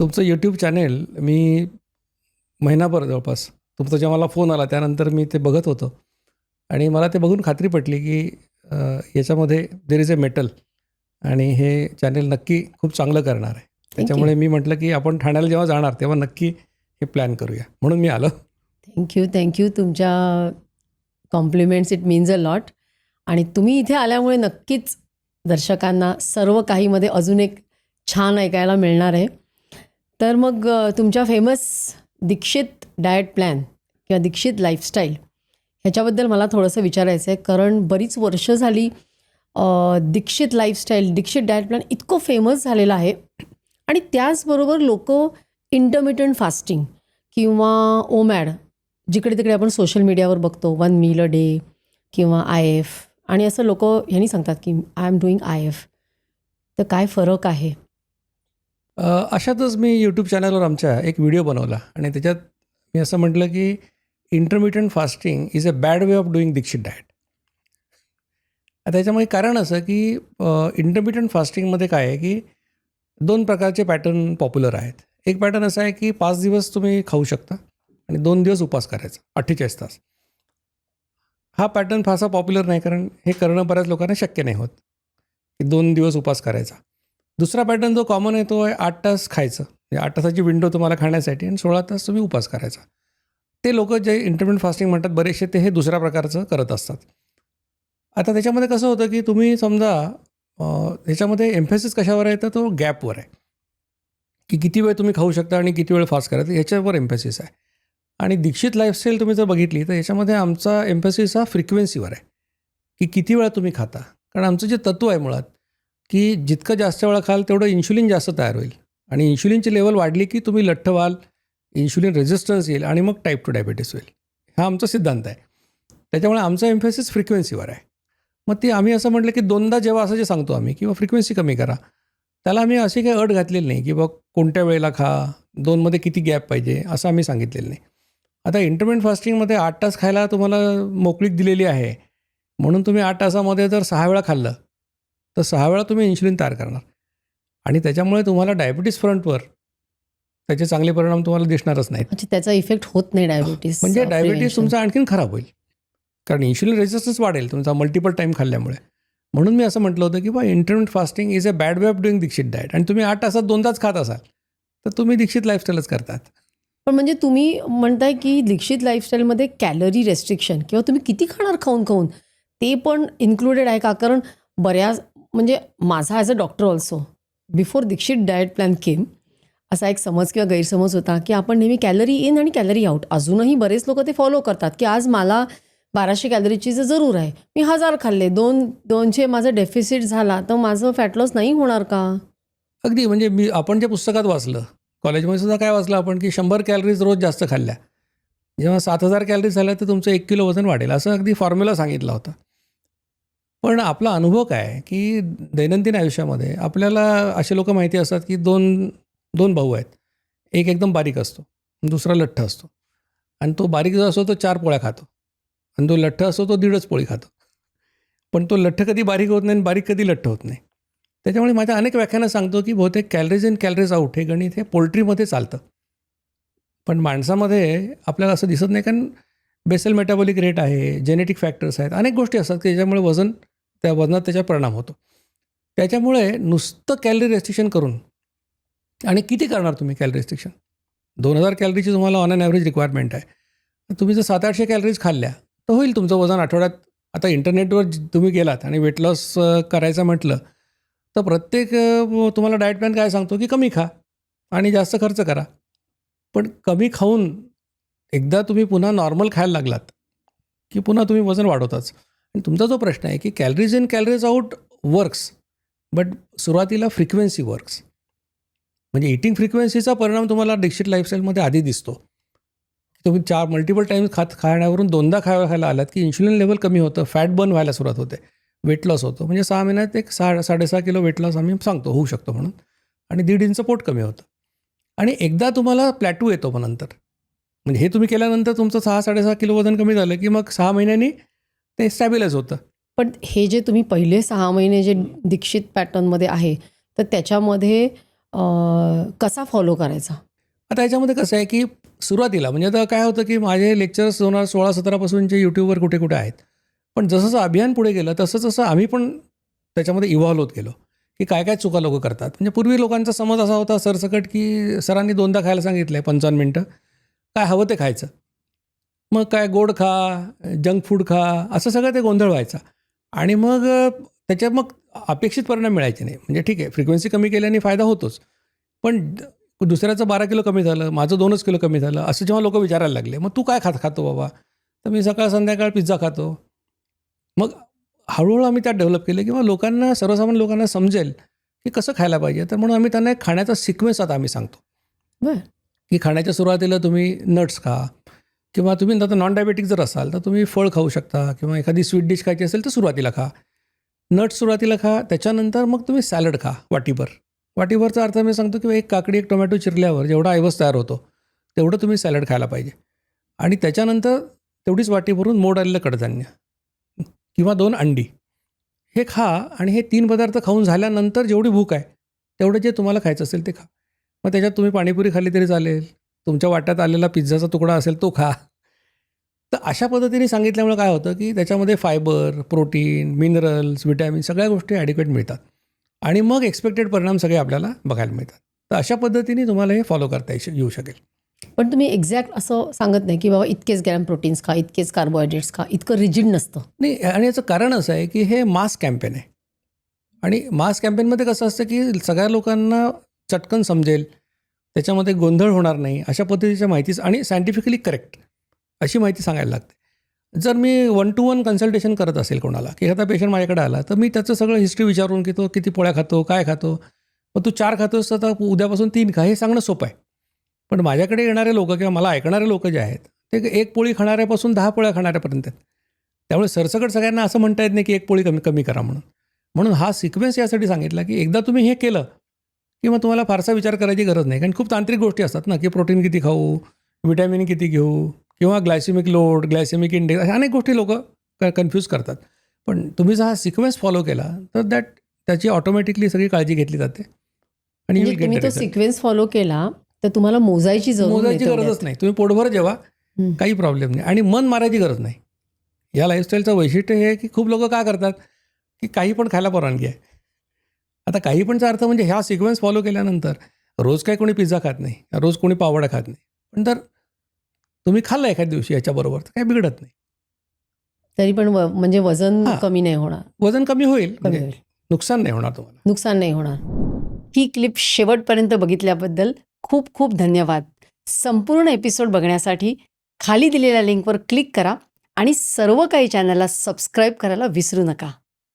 तुमचं YouTube channel मी महिनाभर जवळपास तुमचा जेव्हा मला फोन आला त्यानंतर मी ते बघत होतो आणि मला ते बघून खात्री पटली की याच्यामध्ये देर इज अ मेटल आणि हे चॅनेल नक्की खूप चांगलं करणार आहे. त्याच्यामुळे मी म्हटलं की आपण ठाण्याला जेव्हा जाणार तेव्हा नक्की हे प्लॅन करूया, म्हणून मी आलो. थँक्यू. तुमच्या compliments it means a lot. आणि तुम्ही इथे आल्यामुळे नक्कीच दर्शकांना सर्व काहीमध्ये अजून एक छान ऐकायला मिळणार आहे. तर मग तुमच्या फेमस दीक्षित डाएट प्लॅन किंवा दीक्षित लाईफस्टाईल ह्याच्याबद्दल मला थोडंसं विचारायचं आहे. कारण बरीच वर्ष झाली Dixit lifestyle, Dixit diet plan इतकं फेमस झालेलं आहे. आणि त्याचबरोबर लोक इंटरमिटंट फास्टिंग किंवा ओमॅड जिकडे तिकडे आपण सोशल मीडियावर बघतो 1 मील अ डे किंवा IF आणि असं लोक ह्यांनी सांगतात की आय एम डुईंग IF. तर काय फरक आहे? अशातच मी यूट्यूब चॅनलवर आमच्या एक व्हिडिओ बनवला आणि त्याच्यात मी असं म्हटलं की intermittent fasting is a bad way of doing Dixit diet. त्याच्यामुळे कारण असं की इंटरमिटंट फास्टिंगमध्ये काय आहे की 2 प्रकारचे पॅटर्न पॉप्युलर आहेत. एक पॅटर्न असा आहे की 5 दिवस तुम्ही खाऊ शकता आणि 2 दिवस उपवास करायचा 48 तास. हा पॅटर्न फारसा पॉप्युलर नाही, कारण हे करणं बऱ्याच लोकांना शक्य नाही होत की 2 दिवस उपवास करायचा. दुसरा पॅटर्न जो कॉमन आहे तो आहे 8 तास खायचं, म्हणजे 8 तासाची विंडो तुम्हाला खाण्यासाठी आणि 16 तास तुम्ही उपवास करायचा. ते लोक जे इंटरमिटंट फास्टिंग म्हणतात बरेचसे, ते हे दुसऱ्या प्रकारचं करत असतात. आता त्याच्यामध्ये कसं होतं की तुम्ही समजा ह्याच्यामध्ये एम्फेसिस कशावर आहे तर तो गॅपवर आहे की किती वेळ तुम्ही खाऊ शकता आणि किती वेळ फास्ट करायचं ह्याच्यावर एम्फेसिस आहे. आणि दीक्षित लाईफस्टाईल तुम्ही जर बघितली तर याच्यामध्ये आमचा एम्फेसिस हा फ्रिक्वेन्सीवर आहे की किती वेळा तुम्ही खाता. कारण आमचं जे तत्त्व आहे मुळात की जितकं जास्त वेळा खाल तेवढं इन्शुलिन जास्त तयार होईल आणि इन्शुलिनची लेवल वाढली की तुम्ही लठ्ठ व्हाल, इन्शुलिन रेझिस्टन्स येईल आणि मग टाईप 2 डायबिटीस होईल. हा आमचा सिद्धांत आहे. त्याच्यामुळे आमचा एम्फेसिस फ्रिक्वेन्सीवर आहे. मग ती आम्ही असं म्हटलं की 2दा जेव्हा असं जे सांगतो आम्ही किंवा फ्रिक्वेन्सी कमी करा, त्याला आम्ही अशी काही अट घातलेली नाही की बघ कोणत्या वेळेला खा, 2मध्ये किती गॅप पाहिजे असं आम्ही सांगितलेलं नाही. आता इंटरमिटंट फास्टिंगमध्ये 8 तास खायला तुम्हाला मोकळीक दिलेली आहे, म्हणून तुम्ही 8 तासामध्ये जर 6 वेळा खाल्लं तर 6 वेळा तुम्ही इन्शुलिन तयार करणार आणि त्याच्यामुळे तुम्हाला डायबिटीस फ्रंटवर त्याचे चांगले परिणाम तुम्हाला दिसणारच नाहीत. म्हणजे त्याचा इफेक्ट होत नाही डायबिटीस. म्हणजे डायबिटीस तुमचा आणखीन खराब होईल, कारण इन्शुलिन रेझिस्टन्स वाढेल तुमचा मल्टिपल टाईम खाल्ल्यामुळे. म्हणून मी असं म्हटलं होतं की बा intermittent fasting is a bad way of doing Dixit diet. आणि तुम्ही 8 तासात 2दाच खात असाल तर तुम्ही दीक्षित लाईफस्टाईलच करतात. पण म्हणजे तुम्ही म्हणताय की दीक्षित लाईफस्टाईलमध्ये कॅलरी रेस्ट्रिक्शन किंवा तुम्ही किती खाणार खाऊन खाऊन ते पण इन्क्लुडेड आहे का? कारण बऱ्याच म्हणजे माझा as a doctor also before Dixit diet plan came असा एक समज किंवा गैरसमज होता की आपण नेहमी कॅलरी इन आणि कॅलरी आउट. अजूनही बरेच लोक ते फॉलो करतात की आज मला 1200 कॅलरीची जरूर आहे, मी 1000 खाल्ले, 200 माझा डेफिसिट झाला तर माझं फॅट लॉस नाही होणार का? अगदी म्हणजे आपण जे पुस्तकात वाचलं, कॉलेजमध्ये सुद्धा काय वाचलं आपण की 100 कॅलरीज रोज जास्त खाल्ल्या, जेव्हा 7000 कॅलरीज झाल्या तर तुमचं 1 किलो वजन वाढेल, असं अगदी फॉर्म्युला सांगितला होता. पण आपला अनुभव काय आहे की दैनंदिन आयुष्यामध्ये आपल्याला असे लोक माहिती असतात की दोन भाऊ आहेत. एक एकदम बारीक असतो, दुसरा लठ्ठ असतो. आणि तो बारीक जो असतो तो 4 पोळ्या खातो आणि तो लठ्ठ असतो तो 1.5 पोळी खातो. पण तो लठ्ठ कधी बारीक होत नाही आणि बारीक कधी लठ्ठ होत नाही. त्याच्यामुळे माझ्या अनेक व्याख्यानं सांगतो की बहुतेक कॅलरीज इन कॅलरीज आउट हे गणित हे पोल्ट्रीमध्ये चालतं, पण माणसामध्ये आपल्याला असं दिसत नाही. कारण बेसल मेटाबॉलिक रेट आहे, जेनेटिक फॅक्टर्स आहेत, अनेक गोष्टी असतात की त्याच्यामुळे त्या वजनात त्याचा परिणाम होतो. त्याच्यामुळे नुसतं कॅलरी रेस्ट्रिक्शन करून, आणि किती करणार तुम्ही कॅलरी रेस्ट्रिक्शन? 2000 कॅलरीची तुम्हाला ऑन ॲन ॲव्हरेज रिक्वायरमेंट आहे. तुम्ही जर 700-800 कॅलरीज खाल्ल्या तर होईल तुमचं वजन आठवड्यात. आता इंटरनेटवर तुम्ही गेलात आणि वेट लॉस करायचं म्हटलं तर प्रत्येक तुम्हाला डाएट प्लॅन काय सांगतो की कमी खा आणि जास्त खर्च करा. पण कमी खाऊन एकदा तुम्ही पुन्हा नॉर्मल खायला लागलात की पुन्हा तुम्ही वजन वाढवताच. आणि तुमचा जो प्रश्न आहे की calories in calories out works, but सुरुवातीला फ्रिक्वेन्सी वर्क्स. म्हणजे इटिंग फ्रिक्वेन्सीचा परिणाम तुम्हाला दीक्षित लाईफस्टाईलमध्ये आधी दिसतो. तुम्ही मल्टिपल टाईम्स खाण्यावरून 2दा खायला आलात की इन्शुलिन लेवल कमी होतं, फॅट बर्न व्हायला सुरुवात होते, वेट लॉस होतो. म्हणजे 6 महिन्यात एक 6.5 किलो वेट लॉस आम्ही सांगतो होऊ शकतो म्हणून. आणि 1.5 इंच पोट कमी होतं. आणि एकदा तुम्हाला प्लॅटू येतो मग नंतर, म्हणजे हे तुम्ही केल्यानंतर तुमचं 6-6.5 किलो वजन कमी झालं की मग 6 महिन्यांनी ते स्टॅबिलाइज होतं. पण हे जे तुम्ही पहिले 6 महिने जे दीक्षित पॅटर्नमध्ये आहे तर त्याच्यामध्ये कसा फॉलो करायचा? आता याच्यामध्ये कसं आहे की सुरुवातीला म्हणजे आता काय होतं की माझे लेक्चर्स 2016-17 पासूनचे यूट्यूबवर कुठे कुठे आहेत. पण जसं अभियान पुढे गेलं तसं आम्ही पण त्याच्यामध्ये इव्हॉल्व्ह होत गेलो की काय काय चुका लोक करतात. म्हणजे पूर्वी लोकांचा समज असा होता सरसकट की सरांनी 2दा खायला सांगितलं आहे 55 मिनटं, काय हवं ते खायचं. मग काय गोड खा, जंक फूड खा, असं सगळं ते गोंधळ व्हायचा. आणि मग त्याच्यात मग अपेक्षित परिणाम मिळायचे नाही. म्हणजे ठीक आहे फ्रिक्वेन्सी कमी केल्याने फायदा होतोच. पण दुसऱ्याचं 12 किलो कमी झालं, माझं 2च किलो कमी झालं, असं जेव्हा लोक विचारायला लागले, मग तू काय खातो बाबा? तर मी सकाळ संध्याकाळ पिझ्झा खातो. मग हळूहळू आम्ही त्यात डेव्हलप केलं किंवा लोकांना सर्वसामान्य लोकांना समजेल की कसं खायला पाहिजे. तर म्हणून आम्ही त्यांना एक खाण्याचा सिक्वेन्स आता आम्ही सांगतो बरं. की खाण्याच्या सुरुवातीला तुम्ही नट्स खा किंवा तुम्ही आता नॉन डायबेटिक जर असाल तर तुम्ही फळ खाऊ शकता किंवा एखादी स्वीट डिश खायची असेल तर सुरुवातीला खा. नट्स सुरुवातीला खा, त्याच्यानंतर मग तुम्ही सॅलड खा वाटीभर. वाटीभरचा अर्थ मी सांगतो की एक काकडी एक टोमॅटो चिरल्यावर जेवढा आयवस तयार होतो तेवढं तुम्ही सॅलड खायला पाहिजे. आणि त्याच्यानंतर तेवढीच वाटी भरून मोड आलेलं कडधान्य किंवा 2 अंडी हे खा. आणि हे 3 पदार्थ खाऊन झाल्यानंतर जेवढी भूक आहे तेवढं जे तुम्हाला खायचं असेल ते खा. मग त्याच्यात तुम्ही पाणीपुरी खाल्ली तरी चालेल, तुमच्या वाट्यात आलेला पिझ्झाचा तुकडा असेल तो खा. तर अशा पद्धतीने सांगितल्यामुळे काय होतं की त्याच्यामध्ये फायबर, प्रोटीन, मिनरल्स, विटॅमिन सगळ्या गोष्टी ॲडिक्वेट मिळतात. आणि मग एक्सपेक्टेड परिणाम सगळे आपल्याला बघायला मिळतात. तर अशा पद्धतीने तुम्हाला हे फॉलो करता येऊ शकेल. पण तुम्ही एक्झॅक्ट असं सांगत नाही की बाबा इतकेच ग्रॅम प्रोटीन्स खा, इतकेच कार्बोहायड्रेट्स खा, इतकं रिजिड नसतं. नाही, आणि याचं कारण असं आहे की हे मास कॅम्पेन आहे. आणि मास कॅम्पेनमध्ये कसं असतं की सगळ्या लोकांना चटकन समजेल, त्याच्यामध्ये गोंधळ होणार नाही अशा पद्धतीच्या माहितीच आणि सायंटिफिकली करेक्ट अशी माहिती सांगायला लागते. जर मी 1 to 1 कन्सल्टेशन करत असेल कोणाला की एखादा पेशंट माझ्याकडे आला तर मी त्याचं सगळं हिस्ट्री विचारून की तो किती पोळ्या खातो, काय खातो, मग तू 4 खातोस तर आता उद्यापासून 3 खा, हे सांगणं सोपं आहे. पण माझ्याकडे येणारे लोक किंवा मला ऐकणारे लोक जे आहेत ते 1 पोळी खाणाऱ्यापासून 10 पोळ्या खाणाऱ्यापर्यंत आहेत. त्यामुळे सरसकट सगळ्यांना असं म्हणता येत नाही की 1 पोळी कमी करा म्हणून. म्हणून हा सिक्वेन्स यासाठी सांगितला की एकदा तुम्ही हे केलं की मग तुम्हाला फारसा विचार करायची गरज नाही. कारण खूप तांत्रिक गोष्टी असतात ना की प्रोटीन किती खाऊ, विटॅमिन किती घेऊ किंवा ग्लायसेमिक लोड, ग्लायसेमिक इंडेक्स, अशा अनेक गोष्टी लोक कन्फ्यूज करतात. पण तुम्ही जर हा सिक्वेन्स फॉलो केला तर त्याची ऑटोमॅटिकली सगळी काळजी घेतली जाते. आणि म्हणजे तुम्ही तो सिक्वेन्स फॉलो केला तर तुम्हाला मोजायची गरजच नाही. तुम्ही पोटभर जेवा, काही प्रॉब्लेम नाही. आणि मन मारायची गरज नाही. या लाईफस्टाईलचं वैशिष्ट्य हे आहे की खूप लोक काय करतात की काही पण खायला परवानगी आहे. आता काही पणचा अर्थ म्हणजे ह्या सिक्वेन्स फॉलो केल्यानंतर रोज काय कोणी पिझ्झा खात नाही, रोज कोणी पाववडा खात नाही. पण तर तुम्ही खाल्लं एखाद्या दिवशी याच्याबरोबर तर काही बिघडत नाही. तरी पण म्हणजे वजन कमी नाही होणार. वजन कमी होईल, म्हणजे नुकसान नाही होणार तुम्हाला. नुकसान नाही होणार. ही क्लिप शेवटपर्यंत बघितल्याबद्दल खूप खूप धन्यवाद. संपूर्ण एपिसोड बघण्यासाठी खाली दिलेल्या लिंकवर क्लिक करा आणि सर्व काही चॅनलला सबस्क्राईब करायला विसरू नका.